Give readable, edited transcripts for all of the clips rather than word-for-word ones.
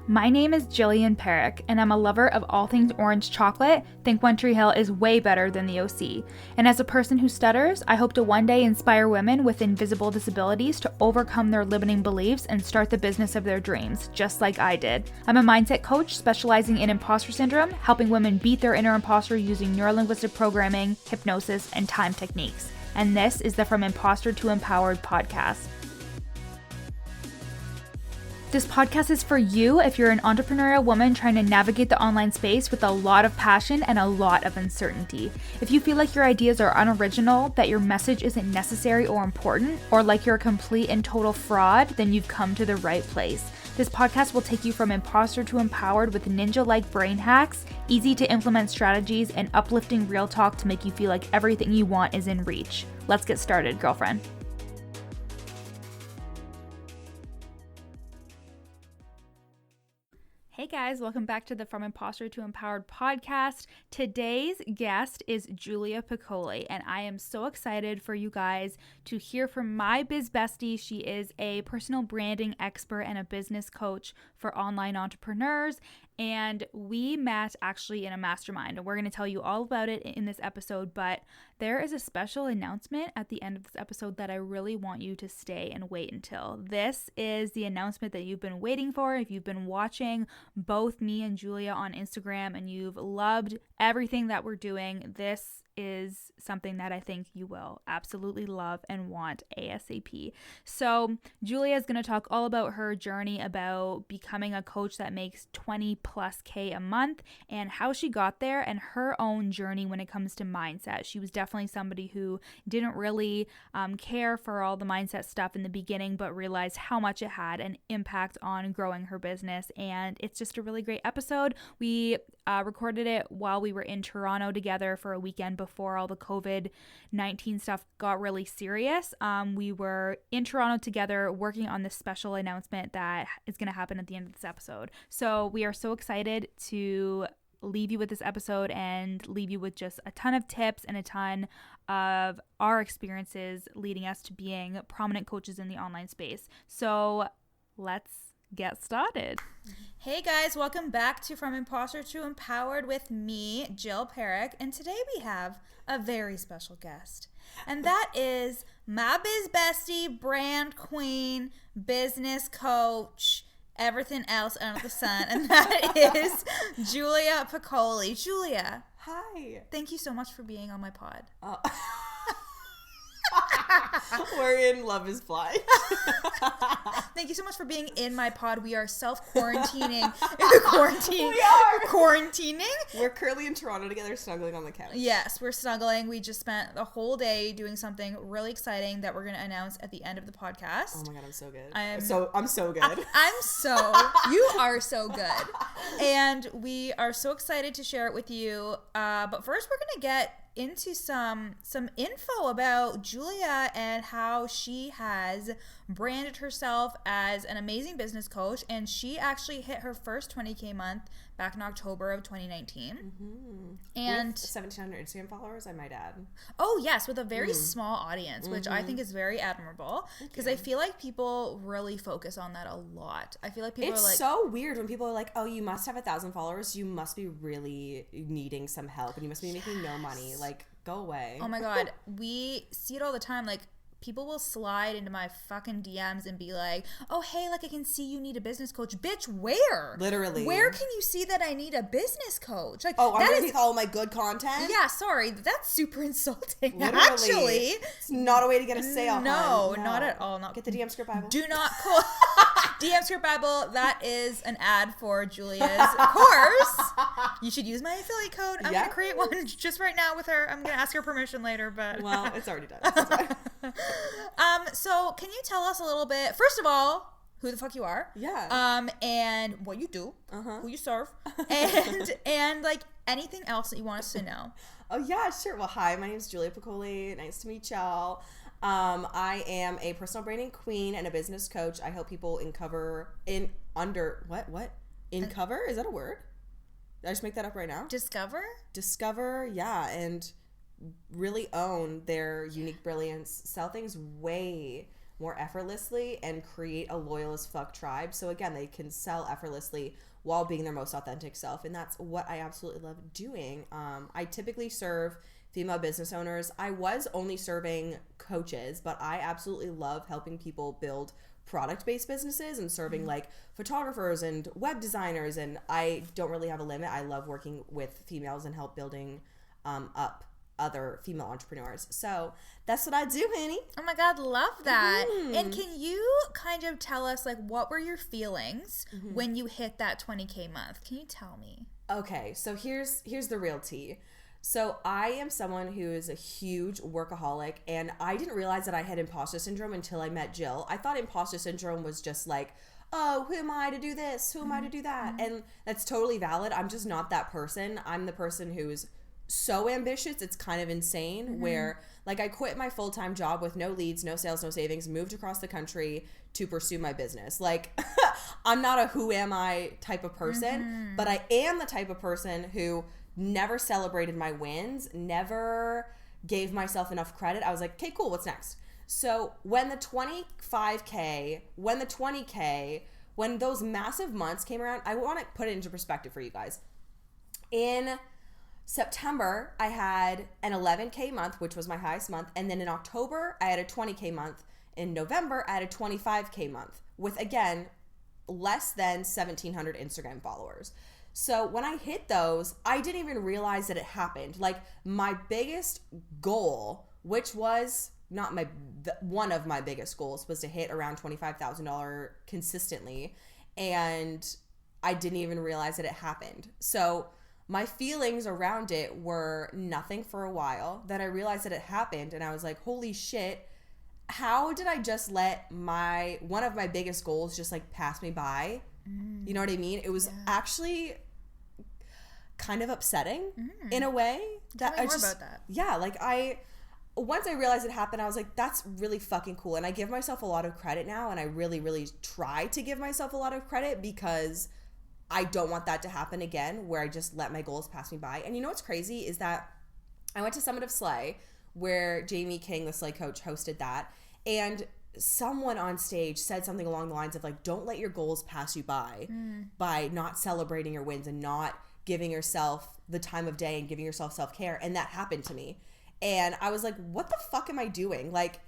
My name is Jillian Perrick, and I'm a lover of all things orange chocolate. Think One Tree Hill is way better than the OC. And as a person who stutters, I hope to one day inspire women with invisible disabilities to overcome their limiting beliefs and start the business of their dreams, just like I did. I'm a mindset coach specializing in imposter syndrome, helping women beat their inner imposter using neurolinguistic programming, hypnosis, and time techniques. And this is the From Imposter to Empowered podcast. This podcast is for you if you're an entrepreneurial woman trying to navigate the online space with a lot of passion and a lot of uncertainty. If you feel like your ideas are unoriginal, that your message isn't necessary or important, or like you're a complete and total fraud, then you've come to the right place. This podcast will take you from imposter to empowered with ninja-like brain hacks, easy to implement strategies, and uplifting real talk to make you feel like everything you want is in reach. Let's get started, girlfriend. Hey guys, welcome back to the From Imposter to Empowered podcast. Today's guest is Julia Piccoli, and I am so excited for you guys to hear from my biz bestie. She is a personal branding expert and a business coach for online entrepreneurs, and we met actually in a mastermind, and we're going to tell you all about it in this episode, but there is a special announcement at the end of this episode that I really want you to stay and wait until. This is the announcement that you've been waiting for. If you've been watching both me and Julia on Instagram and you've loved everything that we're doing, this is something that I think you will absolutely love and want ASAP. So Julia is going to talk all about her journey about becoming a coach that makes 20 plus K a month and how she got there and her own journey when it comes to mindset. She was definitely somebody who didn't really care for all the mindset stuff in the beginning, but realized how much it had an impact on growing her business. And it's just a really great episode. We recorded it while we were in Toronto together for a weekend before all the COVID-19 stuff got really serious. We were in Toronto together working on this special announcement that is going to happen at the end of this episode. So we are so excited to leave you with this episode and leave you with just a ton of tips and a ton of our experiences leading us to being prominent coaches in the online space. So let's get started. Hey guys, welcome back to From Imposter to Empowered with me, Jill Perrick, and today we have a very special guest, and that is my biz bestie, brand queen, business coach, everything else under the sun, and that is Julia Piccoli. Julia. Hi. Thank you so much for being on my pod. We're in Love is Blind. Thank you so much for being in my pod. We are self-quarantining. We are. Quarantining. We're currently in Toronto together, snuggling on the couch. Yes, we're snuggling. We just spent the whole day doing something really exciting that we're going to announce at the end of the podcast. Oh my God, I'm so good. I'm so good. You are so good. And we are so excited to share it with you. But first, we're going to get into some info about Julia and how she has branded herself as an amazing business coach, and she actually hit her first 20K month back in October of 2019. Mm-hmm. And with 1,700 Instagram followers, I might add. Oh yes, with a very small audience, which I think is very admirable, because I feel like people really focus on that a lot. I feel like people are like, it's so weird when people are like, oh, you must have 1,000 followers, you must be really needing some help and you must be making no money. Like, go away. Oh my God, we see it all the time. Like, people will slide into my fucking DMs and be like, oh, hey, like, I can see you need a business coach. Bitch, where? Literally. Where can you see that I need a business coach? Like, oh, underneath all my good content? Yeah, sorry. That's super insulting, Literally. actually. It's not a way to get a sale, No, not at all. Get the DM Script Bible. Do not call... DM Script Bible, that is an ad for Julia's course. You should use my affiliate code. I'm going to create one just right now with her. I'm going to ask her permission later, but... Well, it's already done. So can you tell us a little bit, first of all, who the fuck you are? Yeah. And what you do, who you serve, and like anything else that you want us to know. Oh yeah, sure. Well, hi, my name is Julia Piccoli. Nice to meet y'all. I am a personal branding queen and a business coach. I help people cover? Is that a word? Did I just make that up right now? Discover, yeah, and really own their unique brilliance. Sell things way more effortlessly and create a loyal as fuck tribe. So again, they can sell effortlessly while being their most authentic self. And that's what I absolutely love doing. I typically serve female business owners. I was only serving coaches, but I absolutely love helping people build product-based businesses and serving like photographers and web designers. And I don't really have a limit. I love working with females and help building up other female entrepreneurs. So that's what I do, honey. Oh my God, love that. And can you kind of tell us, like, what were your feelings when you hit that 20K month? Can you tell me? Okay, so here's the real tea. So I am someone who is a huge workaholic, and I didn't realize that I had imposter syndrome until I met Jill. I thought imposter syndrome was just like, oh, who am I to do this? Who am I to do that? And that's totally valid. I'm just not that person. I'm the person who's so ambitious, it's kind of insane, where like I quit my full-time job with no leads, no sales, no savings, moved across the country to pursue my business. Like I'm not a who am I type of person, but I am the type of person who never celebrated my wins, never gave myself enough credit. I was like, okay, cool, what's next? So when the 25K, when the 20K, when those massive months came around, I want to put it into perspective for you guys. In September, I had an 11K month, which was my highest month. And then in October, I had a 20K month. In November, I had a 25K month with, again, less than 1,700 Instagram followers. So when I hit those, I didn't even realize that it happened. Like my biggest goal, which was not one of my biggest goals, was to hit around $25,000 consistently. And I didn't even realize that it happened. So my feelings around it were nothing for a while. Then I realized that it happened and I was like, holy shit, how did I just let one of my biggest goals just like pass me by? You know what I mean? It was actually kind of upsetting in a way. Tell me more about that. Yeah, like once I realized it happened, I was like, that's really fucking cool. And I give myself a lot of credit now, and I really, really try to give myself a lot of credit because I don't want that to happen again, where I just let my goals pass me by. And you know what's crazy is that I went to Summit of Slay, where Jamie King, the Slay coach, hosted that. And someone on stage said something along the lines of like, don't let your goals pass you by not celebrating your wins and not giving yourself the time of day and giving yourself self-care. And that happened to me. And I was like, what the fuck am I doing? Like,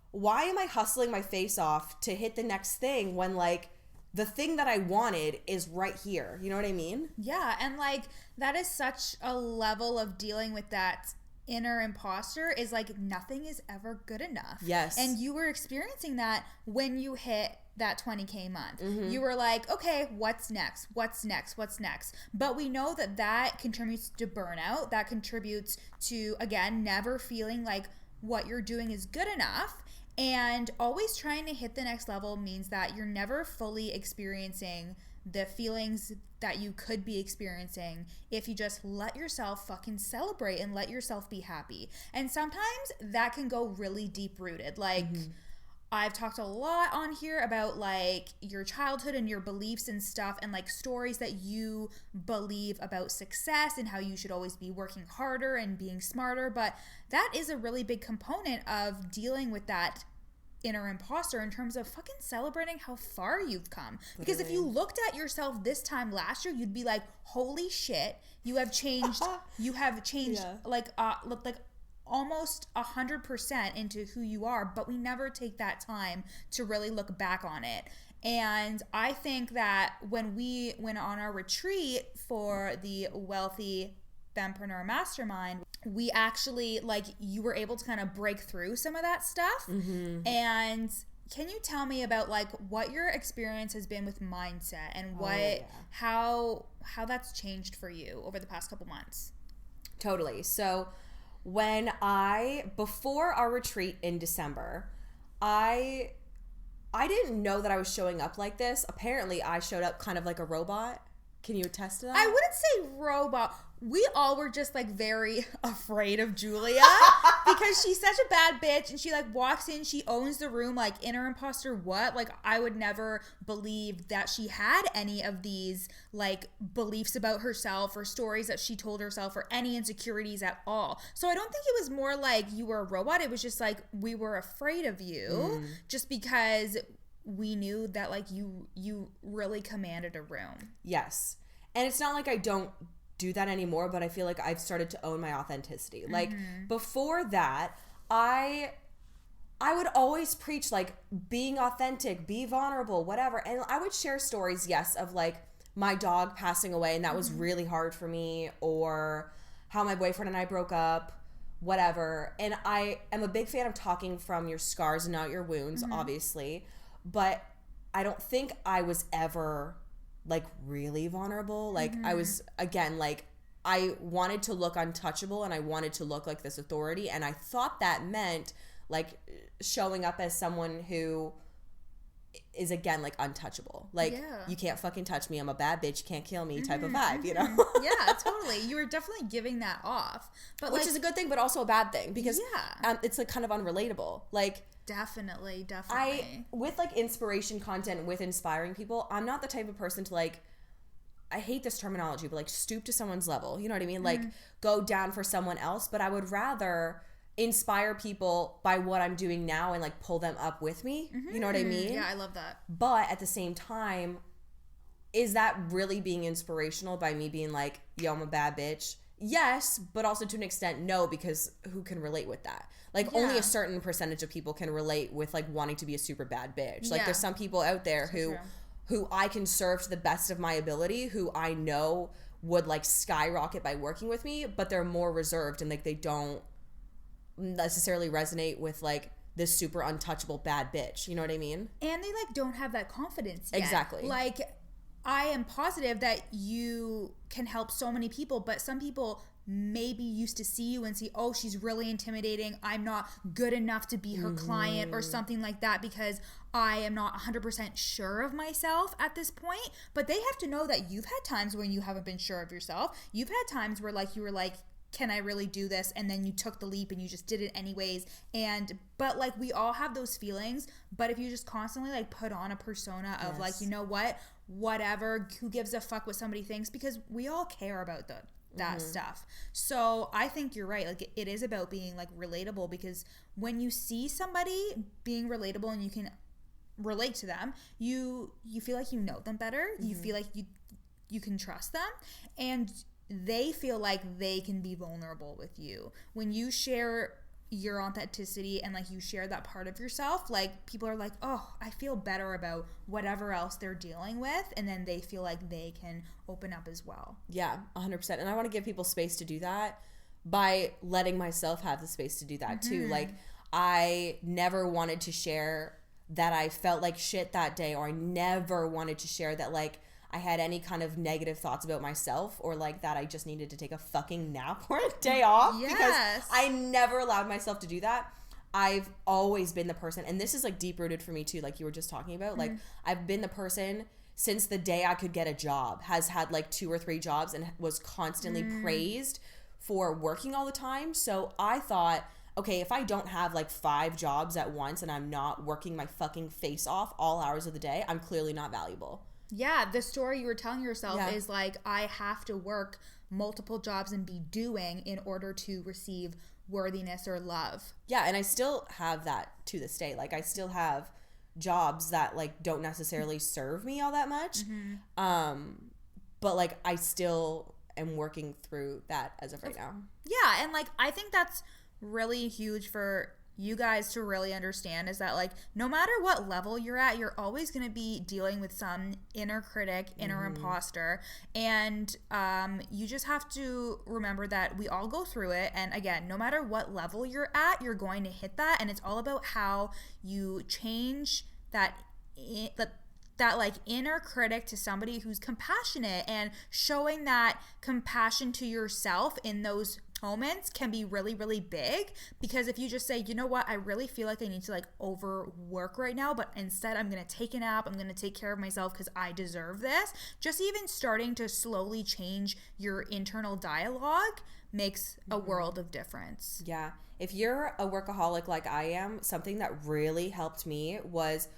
why am I hustling my face off to hit the next thing when like the thing that I wanted is right here? You know what I mean? Yeah. And like, that is such a level of dealing with that inner imposter, is like nothing is ever good enough. Yes. And you were experiencing that when you hit that 20K month. You were like, okay, what's next? What's next? What's next? But we know that that contributes to burnout. That contributes to, again, never feeling like what you're doing is good enough. And always trying to hit the next level means that you're never fully experiencing the feelings that you could be experiencing if you just let yourself fucking celebrate and let yourself be happy. And sometimes that can go really deep rooted. Like, I've talked a lot on here about like your childhood and your beliefs and stuff, and like stories that you believe about success and how you should always be working harder and being smarter. But that is a really big component of dealing with that inner imposter in terms of fucking celebrating how far you've come. Because if you looked at yourself this time last year, you'd be like, holy shit, you have changed. You have changed like almost 100% into who you are, but we never take that time to really look back on it. And I think that when we went on our retreat for the Wealthy Fempreneur Mastermind, we actually, like, you were able to kind of break through some of that stuff. And can you tell me about like what your experience has been with mindset and how that's changed for you over the past couple months? Totally. So before our retreat in December, I didn't know that I was showing up like this. Apparently I showed up kind of like a robot. Can you attest to that? I wouldn't say robot. We all were just like very afraid of Julia because she's such a bad bitch, and she like walks in, she owns the room, like inner imposter what? Like I would never believe that she had any of these like beliefs about herself or stories that she told herself or any insecurities at all. So I don't think it was more like you were a robot. It was just like we were afraid of you just because we knew that like you really commanded a room. Yes. And it's not like I don't do that anymore, but I feel like I've started to own my authenticity. Like before that, I would always preach like being authentic, be vulnerable, whatever. And I would share stories, yes, of like my dog passing away and that was really hard for me, or how my boyfriend and I broke up, whatever. And I am a big fan of talking from your scars and not your wounds, obviously. But I don't think I was ever like really vulnerable. Like I was, again, like I wanted to look untouchable and I wanted to look like this authority, and I thought that meant like showing up as someone who is, again, like untouchable. Like you can't fucking touch me, I'm a bad bitch, you can't kill me type of vibe, you know? Yeah, totally. You were definitely giving that off, but which like, is a good thing but also a bad thing because it's like kind of unrelatable. Like Definitely. With like inspiration content, with inspiring people, I'm not the type of person to like, I hate this terminology, but like stoop to someone's level. You know what I mean? Like go down for someone else. But I would rather inspire people by what I'm doing now and like pull them up with me. You know what I mean? Yeah, I love that. But at the same time, is that really being inspirational by me being like, yo, I'm a bad bitch? Yes, but also to an extent, no, because who can relate with that? Like only a certain percentage of people can relate with like wanting to be a super bad bitch. Like there's some people out there who I can serve to the best of my ability, who I know would like skyrocket by working with me, but they're more reserved and like they don't necessarily resonate with like this super untouchable bad bitch. You know what I mean? And they like don't have that confidence yet. Exactly. Like I am positive that you can help so many people, but some people maybe used to see you and see, oh, she's really intimidating, I'm not good enough to be her client or something like that because I am not 100% sure of myself at this point. But they have to know that you've had times when you haven't been sure of yourself. You've had times where like you were like, can I really do this? And then you took the leap and you just did it anyways. But like we all have those feelings, but if you just constantly like put on a persona of like, you know what, whatever, who gives a fuck what somebody thinks, because we all care about that stuff. So I think you're right. Like it is about being like relatable, because when you see somebody being relatable and you can relate to them, you feel like you know them better. You feel like you can trust them, and they feel like they can be vulnerable with you. When you share your authenticity and like you share that part of yourself, like people are like, oh, I feel better about whatever else they're dealing with, and then they feel like they can open up as well. Yeah, 100%. And I want to give people space to do that by letting myself have the space to do that too. Like I never wanted to share that I felt like shit that day, or I never wanted to share that like I had any kind of negative thoughts about myself, or like that I just needed to take a fucking nap or a day off. Yes. Because I never allowed myself to do that. I've always been the person, and this is like deep rooted for me too, like you were just talking about. Like I've been the person since the day I could get a job, has had like 2 or 3 jobs, and was constantly praised for working all the time. So I thought, okay, if I don't have like 5 jobs at once and I'm not working my fucking face off all hours of the day, I'm clearly not valuable. Yeah, the story you were telling yourself is like, I have to work multiple jobs and be doing in order to receive worthiness or love. Yeah, and I still have that to this day. Like I still have jobs that like don't necessarily serve me all that much. But like I still am working through that as of right now. Yeah, and like I think that's really huge for you guys to really understand, is that like no matter what level you're at, you're always going to be dealing with some inner critic, inner imposter, and you just have to remember that we all go through it. And again, no matter what level you're at, you're going to hit that, and it's all about how you change that like inner critic to somebody who's compassionate, and showing that compassion to yourself in those moments can be really, really big, because if you just say, you know what, I really feel like I need to like overwork right now, but instead I'm going to take a nap, I'm going to take care of myself because I deserve this. Just even starting to slowly change your internal dialogue makes a world of difference. Yeah. If you're a workaholic like I am, something that really helped me was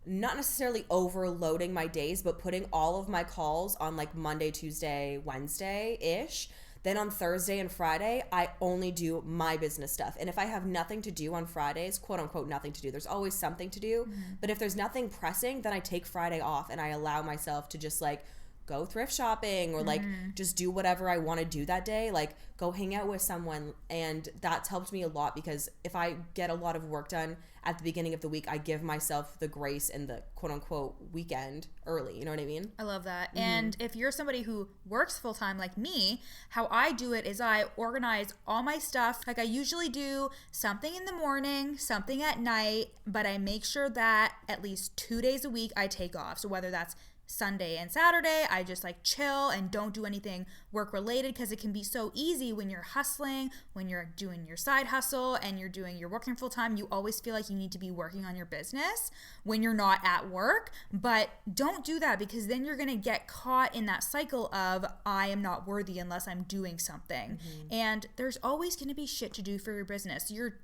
not necessarily overloading my days, but putting all of my calls on like Monday, Tuesday, Wednesday-ish. Then on Thursday and Friday, I only do my business stuff. And if I have nothing to do on Fridays, quote unquote, nothing to do, there's always something to do. But if there's nothing pressing, then I take Friday off and I allow myself to just like go thrift shopping or like just do whatever I want to do that day, like go hang out with someone. And that's helped me a lot, because if I get a lot of work done at the beginning of the week, I give myself the grace and the quote unquote weekend early. You know what I mean? I love that. And if you're somebody who works full time like me, how I do it is I organize all my stuff. Like I usually do something in the morning, something at night, but I make sure that at least 2 days a week I take off. So whether that's Sunday and Saturday, I just like chill and don't do anything work related, because it can be so easy when you're hustling, when you're doing your side hustle and you're working full time. You always feel like you need to be working on your business when you're not at work. But don't do that, because then you're going to get caught in that cycle of I am not worthy unless I'm doing something. And there's always going to be shit to do for your business. Your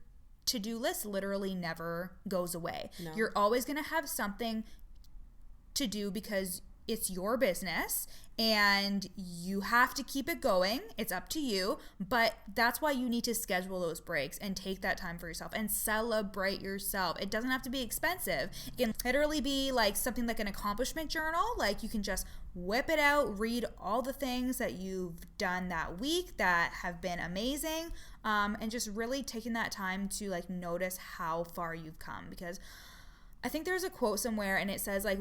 to-do list literally never goes away. No. You're always going to have something to do, because it's your business and you have to keep it going. It's up to you, but that's why you need to schedule those breaks and take that time for yourself and celebrate yourself. It doesn't have to be expensive. It can literally be like something like an accomplishment journal. Like you can just whip it out, read all the things that you've done that week that have been amazing, and just really taking that time to like notice how far you've come. Because I think there's a quote somewhere and it says like,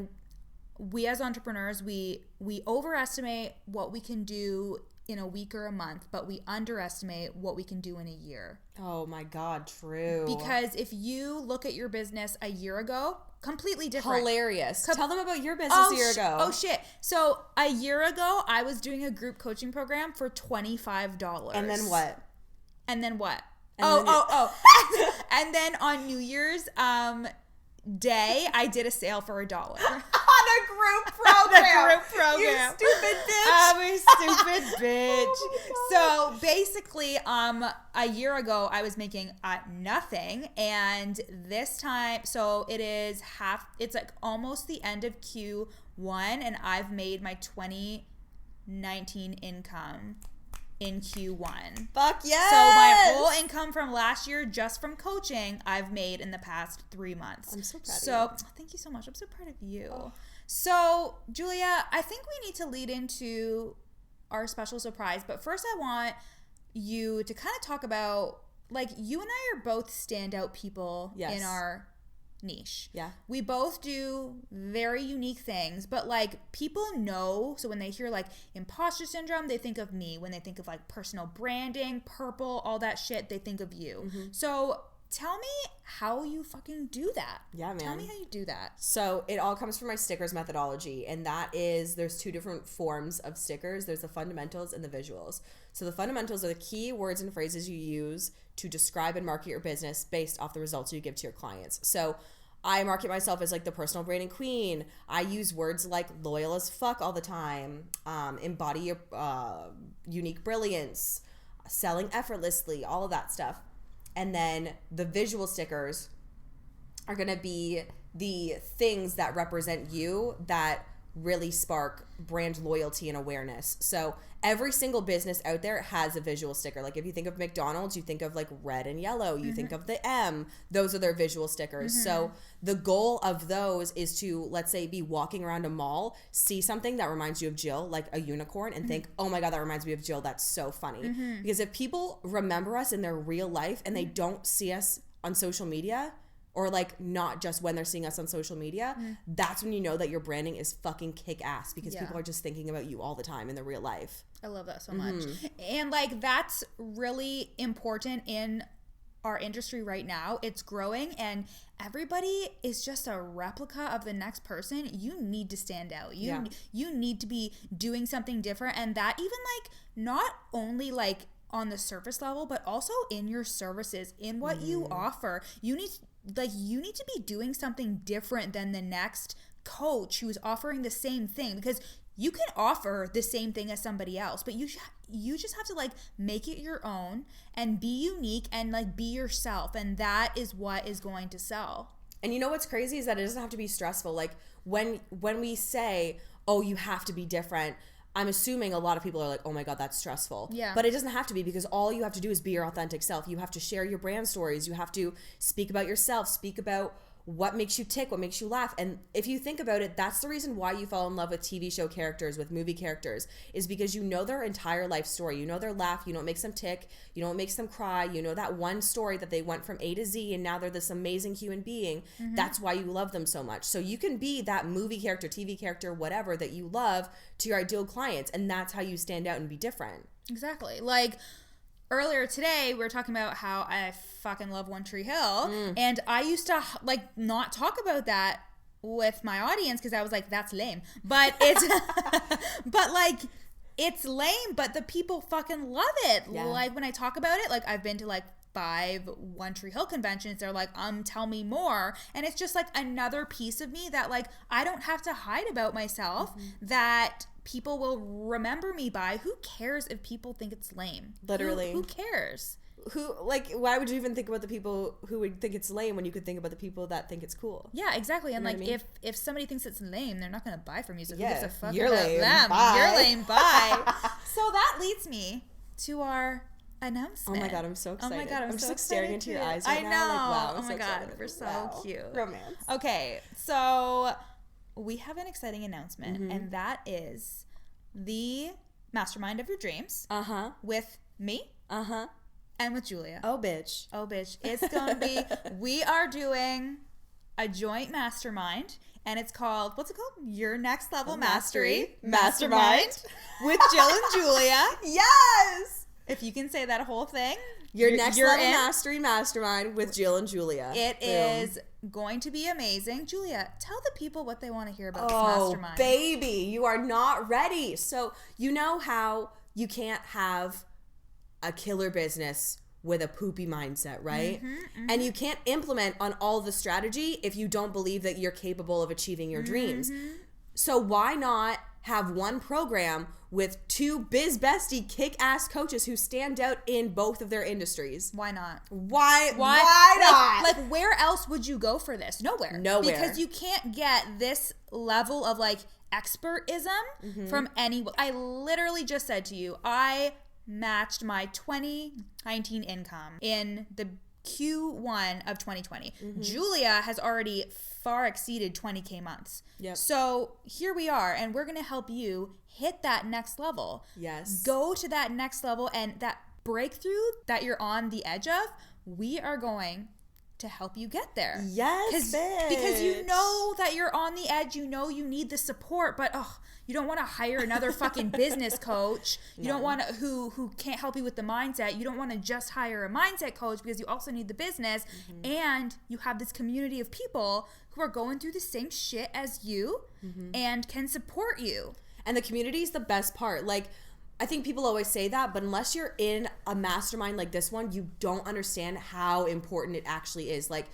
we as entrepreneurs, we overestimate what we can do in a week or a month, but we underestimate what we can do in a year. Oh my God, true. Because if you look at your business a year ago, completely different. Hilarious. Tell them about your business a year ago. Oh shit. So a year ago, I was doing a group coaching program for $25. And then what? And then what? And And then on New Year's Day, I did a sale for $1. On a group program. You stupid bitch. I'm a stupid bitch. So basically, a year ago, I was making nothing. And this time, so it's like almost the end of Q1, and I've made my 2019 income in Q1. Fuck yes! So my whole income from last year, just from coaching, I've made in the past 3 months. I'm so proud of you. Thank you so much. I'm so proud of you. Oh. So, Julia, I think we need to lead into our special surprise. But first, I want you to kind of talk about, like, you and I are both standout people in our niche. Yeah. We both do very unique things, but like people know, so when they hear like imposter syndrome, they think of me. When they think of like personal branding, purple, all that shit, they think of you. So tell me how you fucking do that. Yeah, man. Tell me how you do that. So it all comes from my stickers methodology, and that is, there's two different forms of stickers. There's the fundamentals and the visuals. So the fundamentals are the key words and phrases you use to describe and market your business based off the results you give to your clients. So I market myself as like the personal branding queen. I use words like loyal as fuck all the time, embody your unique brilliance, selling effortlessly, all of that stuff. And then the visual stickers are going to be the things that represent you that really spark brand loyalty and awareness. So every single business out there has a visual sticker. Like if you think of McDonald's, you think of like red and yellow. You think of the M. Those are their visual stickers. So the goal of those is to, let's say, be walking around a mall, see something that reminds you of Jill, like a unicorn, and think, oh my God, that reminds me of Jill. That's so funny. Because if people remember us in their real life and they don't see us on social media, or like not just when they're seeing us on social media, that's when you know that your branding is fucking kick-ass, because people are just thinking about you all the time in their real life. I love that so much. And like that's really important in our industry right now. It's growing and everybody is just a replica of the next person. You need to stand out. You need to be doing something different, and that even like not only like on the surface level, but also in your services, in what you offer. You need to be doing something different than the next coach who's offering the same thing, because you can offer the same thing as somebody else, but you just have to like make it your own and be unique and like be yourself, and that is what is going to sell. And you know what's crazy is that it doesn't have to be stressful. Like when we say, oh, you have to be different, I'm assuming a lot of people are like, oh my God, that's stressful. Yeah. But it doesn't have to be, because all you have to do is be your authentic self. You have to share your brand stories. You have to speak about yourself, speak about what makes you tick, what makes you laugh. And if you think about it, that's the reason why you fall in love with TV show characters, with movie characters, is because you know their entire life story. You know their laugh. You know what makes them tick. You know what makes them cry. You know that one story that they went from A to Z and now they're this amazing human being. That's why you love them so much. So you can be that movie character, TV character, whatever that you love to your ideal clients. And that's how you stand out and be different. Exactly. Like, earlier today, we were talking about how I fucking love One Tree Hill. And I used to like not talk about that with my audience because I was like, that's lame. But it's, but like, it's lame, but the people fucking love it. Yeah. Like when I talk about it, like I've been to like 5 One Tree Hill conventions. They're like, tell me more. And it's just like another piece of me that like, I don't have to hide about myself, that people will remember me by. Who cares if people think it's lame? Literally. Who cares? Why would you even think about the people who would think it's lame when you could think about the people that think it's cool? Yeah, exactly. And you know like, what I mean? if somebody thinks it's lame, they're not going to buy from you. So yeah, who gives a fuck you're about lame. them? Bye. You're lame. Bye. So that leads me to our announcement. Oh my God, I'm so excited. Oh my God, I'm just so like staring excited into your eyes I right know. now. Like, wow, oh my God, excited. we're so Wow. cute. Romance. Okay, so we have an exciting announcement, and that is the mastermind of your dreams. With me. And with Julia. Oh, bitch. Oh, bitch. It's going to be, we are doing a joint mastermind, and it's called, what's it called? Your Next Level Mastery Mastermind with Jill and Julia. Yes! If you can say that whole thing. Your Next Level Mastery Mastermind with Jill and Julia. It is going to be amazing. Julia, tell the people what they want to hear about this mastermind. Oh, baby, you are not ready. So you know how you can't have a killer business with a poopy mindset, right? And you can't implement on all the strategy if you don't believe that you're capable of achieving your dreams. So why not have one program with 2 biz bestie kick-ass coaches who stand out in both of their industries? Why not? Why not? Like, where else would you go for this? Nowhere. Because you can't get this level of like expertism from anyone. I literally just said to you, I matched my 2019 income in the Q1 of 2020. Julia has already far exceeded 20K months. So here we are, and we're going to help you hit that next level. Yes. Go to that next level, and that breakthrough that you're on the edge of, we are going to help you get there. Yes, bitch. Because you know that you're on the edge. You know you need the support, but you don't want to hire another fucking business coach. You don't want to who can't help you with the mindset. You don't want to just hire a mindset coach, because you also need the business, and you have this community of people who are going through the same shit as you and can support you. And the community is the best part. Like, I think people always say that, but unless you're in a mastermind like this one, you don't understand how important it actually is. Like,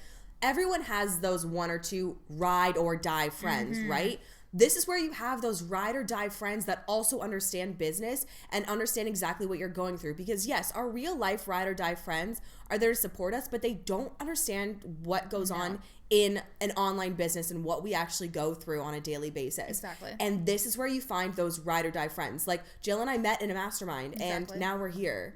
everyone has those 1 or 2 ride or die friends, right? This is where you have those ride or die friends that also understand business and understand exactly what you're going through. Because yes, our real life ride or die friends are there to support us, but they don't understand what goes on in an online business and what we actually go through on a daily basis. Exactly. And this is where you find those ride or die friends. Like, Jill and I met in a mastermind, and now we're here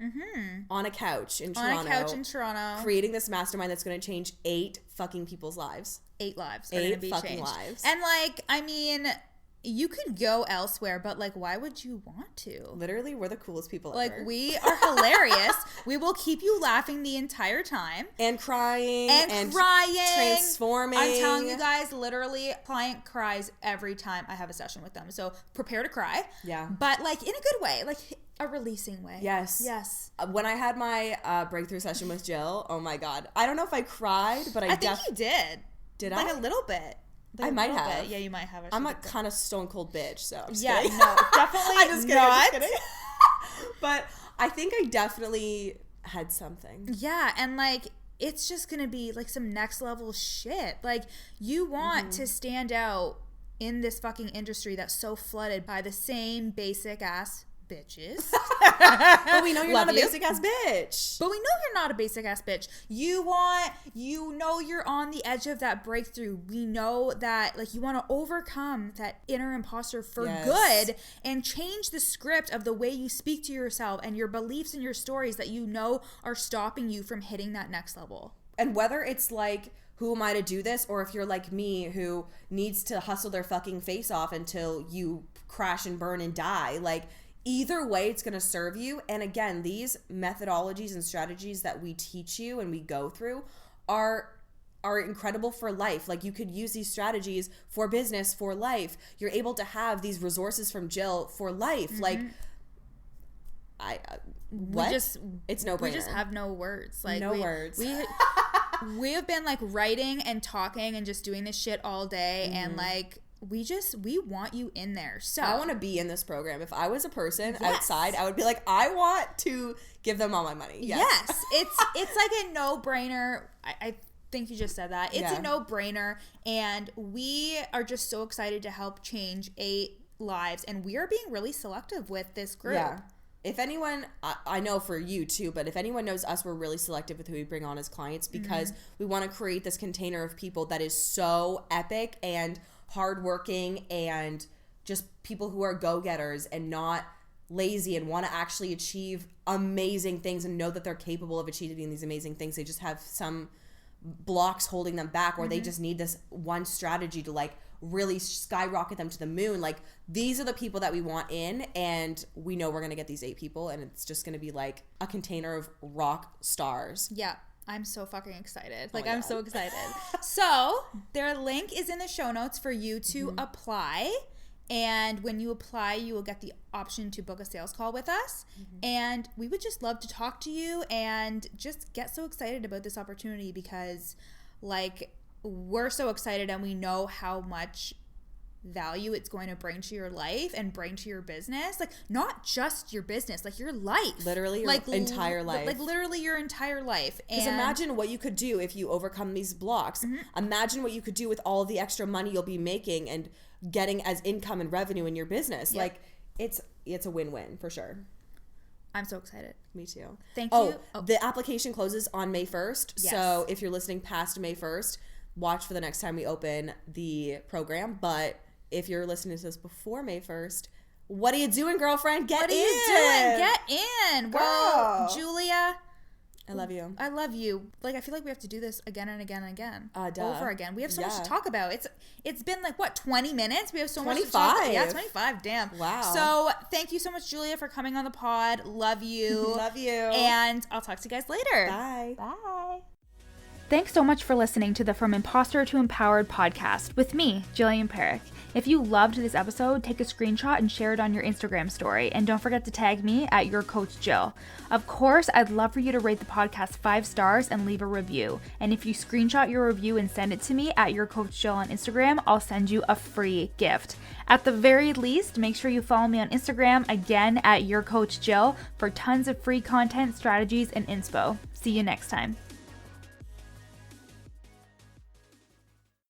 on a couch in Toronto. Creating this mastermind that's going to change 8 fucking people's lives. 8 lives. 8 fucking lives. And like, I mean, you could go elsewhere, but like, why would you want to? Literally, we're the coolest people like, ever. We are hilarious. We will keep you laughing the entire time. And crying. And transforming. I'm telling you guys, literally, client cries every time I have a session with them. So prepare to cry. Yeah. But like, in a good way. Like, a releasing way. Yes. When I had my breakthrough session with Jill, oh my God. I don't know if I cried, but I think you did. Did like I? Like a little bit. I might have. Yeah, you might have. I'm a kind of stone cold bitch, so I'm just kidding. kidding. No, definitely I'm just kidding. not. I'm just kidding. But I think I definitely had something. Yeah, and like it's just gonna be like some next level shit. Like you want to stand out in this fucking industry that's so flooded by the same basic ass bitches. But we know you're not a basic ass bitch. But we know you're not a basic ass bitch. You know you're on the edge of that breakthrough. We know that like you want to overcome that inner imposter for good and change the script of the way you speak to yourself and your beliefs and your stories that you know are stopping you from hitting that next level. And whether it's like, who am I to do this? Or if you're like me who needs to hustle their fucking face off until you crash and burn and die, like either way, it's going to serve you. And again, these methodologies and strategies that we teach you and we go through are incredible for life. Like you could use these strategies for business, for life. You're able to have these resources from Jill for life. Like it's no brainer. We just have no words. Like no words. We have been like writing and talking and just doing this shit all day and like we want you in there. So I want to be in this program. If I was a person outside, I would be like, I want to give them all my money. Yes. It's like a no-brainer. I think you just said that. It's a no-brainer, and we are just so excited to help change 8 lives, and we are being really selective with this group. Yeah. If anyone, I know for you too, but if anyone knows us, we're really selective with who we bring on as clients because we want to create this container of people that is so epic and hardworking and just people who are go-getters and not lazy and want to actually achieve amazing things and know that they're capable of achieving these amazing things. They just have some blocks holding them back, or they just need this one strategy to like really skyrocket them to the moon. Like these are the people that we want in, and we know we're going to get these 8 people, and it's just going to be like a container of rock stars. Yeah. I'm so fucking excited. Like, I'm so excited. So, their link is in the show notes for you to apply. And when you apply, you will get the option to book a sales call with us. And we would just love to talk to you and just get so excited about this opportunity because, like, we're so excited and we know how much value it's going to bring to your life and bring to your business. Like not just your business, like your life, literally your entire life, like literally your entire life. Because imagine what you could do if you overcome these blocks. Imagine what you could do with all the extra money you'll be making and getting as income and revenue in your business. Like it's a win-win for sure. I'm so excited. Me too. Thank you. The application closes on May 1st. Yes. So if you're listening past May 1st, watch for the next time we open the program. But if you're listening to this before May 1st, what are you doing, girlfriend? Get in. Girl. Well, Julia, I love you. I love you. Like, I feel like we have to do this again and again and again. Over again. We have so much to talk about. It's been like, what, 20 minutes? We have so 25. much to talk about. Yeah, 25. Damn. Wow. So, thank you so much, Julia, for coming on the pod. Love you. Love you. And I'll talk to you guys later. Bye. Bye. Thanks so much for listening to the From Imposter to Empowered podcast with me, Jillian Perrick. If you loved this episode, take a screenshot and share it on your Instagram story. And don't forget to tag me at Your Coach Jill. Of course, I'd love for you to rate the podcast 5 stars and leave a review. And if you screenshot your review and send it to me at Your Coach Jill on Instagram, I'll send you a free gift. At the very least, make sure you follow me on Instagram, again at Your Coach Jill, for tons of free content, strategies, and inspo. See you next time.